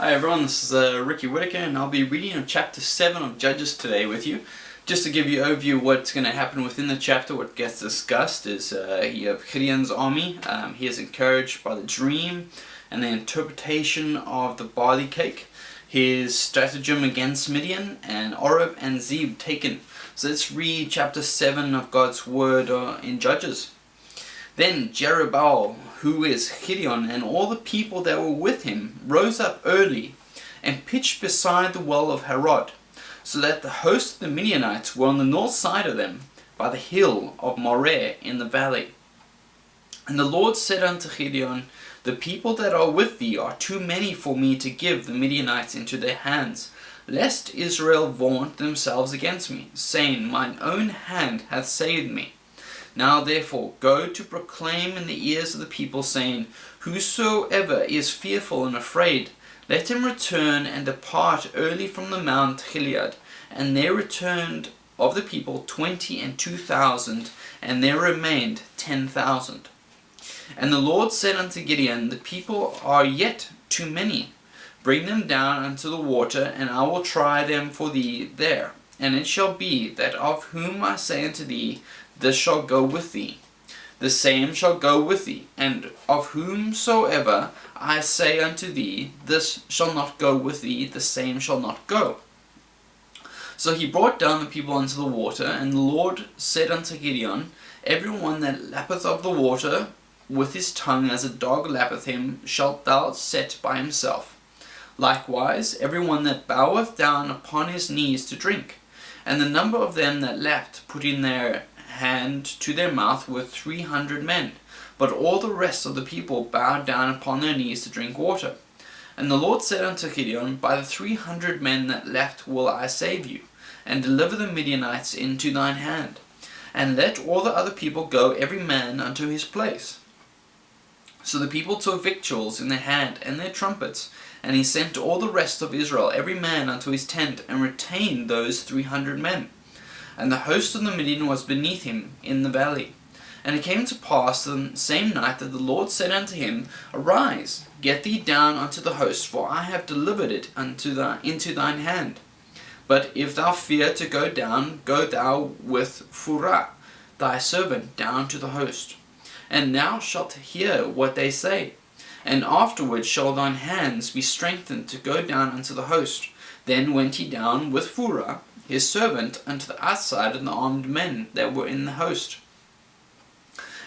Hi everyone, this is Ricky Whitaker, and I'll be reading chapter 7 of Judges today with you. Just to give you an overview of what's going to happen within the chapter, what gets discussed is you have Gideon's army. He is encouraged by the dream and the interpretation of the barley cake, his stratagem against Midian, and Oreb and Zeeb taken. So let's read chapter 7 of God's word in Judges. Then Jerubbaal, who is Gideon, and all the people that were with him, rose up early and pitched beside the well of Harod, so that the host of the Midianites were on the north side of them, by the hill of Moreh in the valley. And the Lord said unto Gideon, The people that are with thee are too many for me to give the Midianites into their hands, lest Israel vaunt themselves against me, saying, Mine own hand hath saved me. Now therefore go to proclaim in the ears of the people, saying, Whosoever is fearful and afraid, let him return and depart early from the Mount Gilead. And there returned of the people 22,000, and there remained 10,000. And the Lord said unto Gideon, The people are yet too many. Bring them down unto the water, and I will try them for thee there. And it shall be that of whom I say unto thee, This shall go with thee, the same shall go with thee, and of whomsoever I say unto thee, This shall not go with thee, the same shall not go. So he brought down the people unto the water, and the Lord said unto Gideon, Every one that lappeth of the water with his tongue as a dog lappeth him, shalt thou set by himself. Likewise, every one that boweth down upon his knees to drink. And the number of them that lapped, putting their hand to their mouth, were 300 men. But all the rest of the people bowed down upon their knees to drink water. And the Lord said unto Gideon, By the 300 men that left will I save you, and deliver the Midianites into thine hand. And let all the other people go, every man unto his place. So the people took victuals in their hand, and their trumpets, and he sent all the rest of Israel, every man unto his tent, and retained those 300 men. And the host of the Midian was beneath him in the valley. And it came to pass the same night that the Lord said unto him, Arise, get thee down unto the host, for I have delivered it into thine hand. But if thou fear to go down, go thou with Phurah thy servant down to the host. And thou shalt hear what they say. And afterward shall thine hands be strengthened to go down unto the host. Then went he down with Phurah his servant unto the outside of the armed men that were in the host.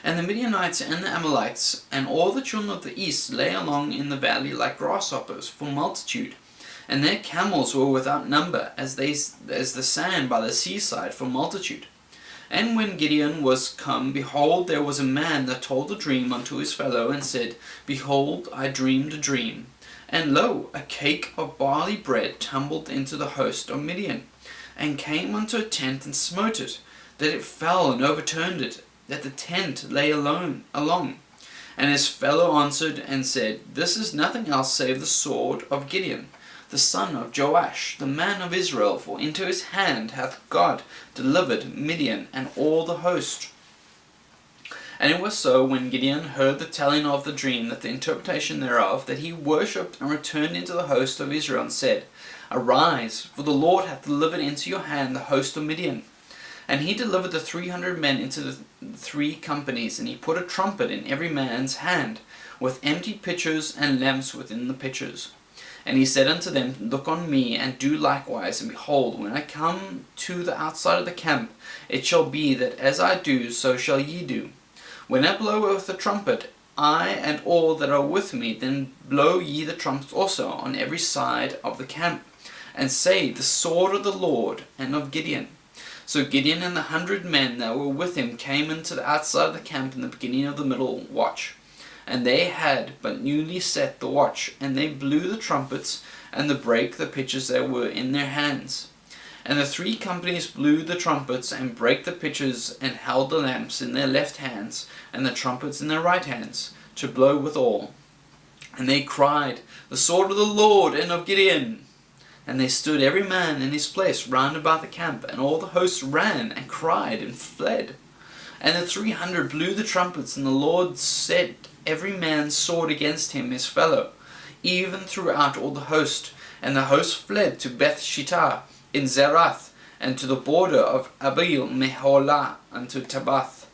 And the Midianites and the Amalekites and all the children of the east lay along in the valley like grasshoppers for multitude, and their camels were without number as the sand by the seaside for multitude. And when Gideon was come, behold, there was a man that told a dream unto his fellow, and said, Behold, I dreamed a dream. And lo, a cake of barley bread tumbled into the host of Midian, and came unto a tent and smote it, that it fell and overturned it, that the tent lay along. And his fellow answered and said, This is nothing else save the sword of Gideon, the son of Joash, the man of Israel, for into his hand hath God delivered Midian and all the host. And it was so, when Gideon heard the telling of the dream, that the interpretation thereof, that he worshipped and returned into the host of Israel, and said, Arise, for the Lord hath delivered into your hand the host of Midian. And he delivered the 300 men into the 3 companies, and he put a trumpet in every man's hand, with empty pitchers and lamps within the pitchers. And he said unto them, Look on me, and do likewise, and behold, when I come to the outside of the camp, it shall be that as I do, so shall ye do. When I blow with the trumpet, I and all that are with me, then blow ye the trumpets also on every side of the camp, and say, The sword of the Lord and of Gideon. So Gideon and the 100 men that were with him came into the outside of the camp in the beginning of the middle watch. And they had but newly set the watch, and they blew the trumpets, and brake the pitchers that were in their hands. And the 3 companies blew the trumpets, and brake the pitchers, and held the lamps in their left hands, and the trumpets in their right hands, to blow withal. And they cried, The sword of the Lord and of Gideon. And they stood every man in his place round about the camp, and all the host ran, and cried, and fled. And the 300 blew the trumpets, and the Lord set every man's sword against him his fellow, even throughout all the host. And the host fled to Beth Shittah in Zerath, and to the border of Abel Meholah unto Tabbath.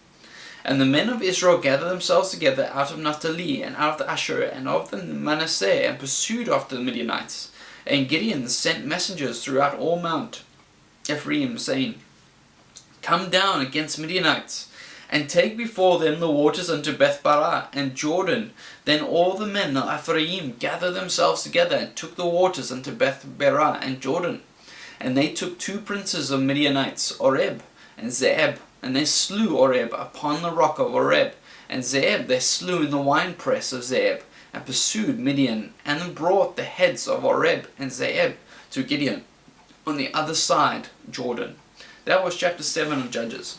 And the men of Israel gathered themselves together out of Naphtali, and out of the Asher, and of the Manasseh, and pursued after the Midianites. And Gideon sent messengers throughout all Mount Ephraim, saying, Come down against Midianites, and take before them the waters unto Beth-barah and Jordan. Then all the men of Ephraim gathered themselves together, and took the waters unto Beth-barah and Jordan. And they took 2 princes of Midianites, Oreb and Zeeb, and they slew Oreb upon the rock of Oreb, and Zeeb they slew in the winepress of Zeeb, and pursued Midian, and brought the heads of Oreb and Zeeb to Gideon on the other side Jordan. That was chapter 7 of Judges.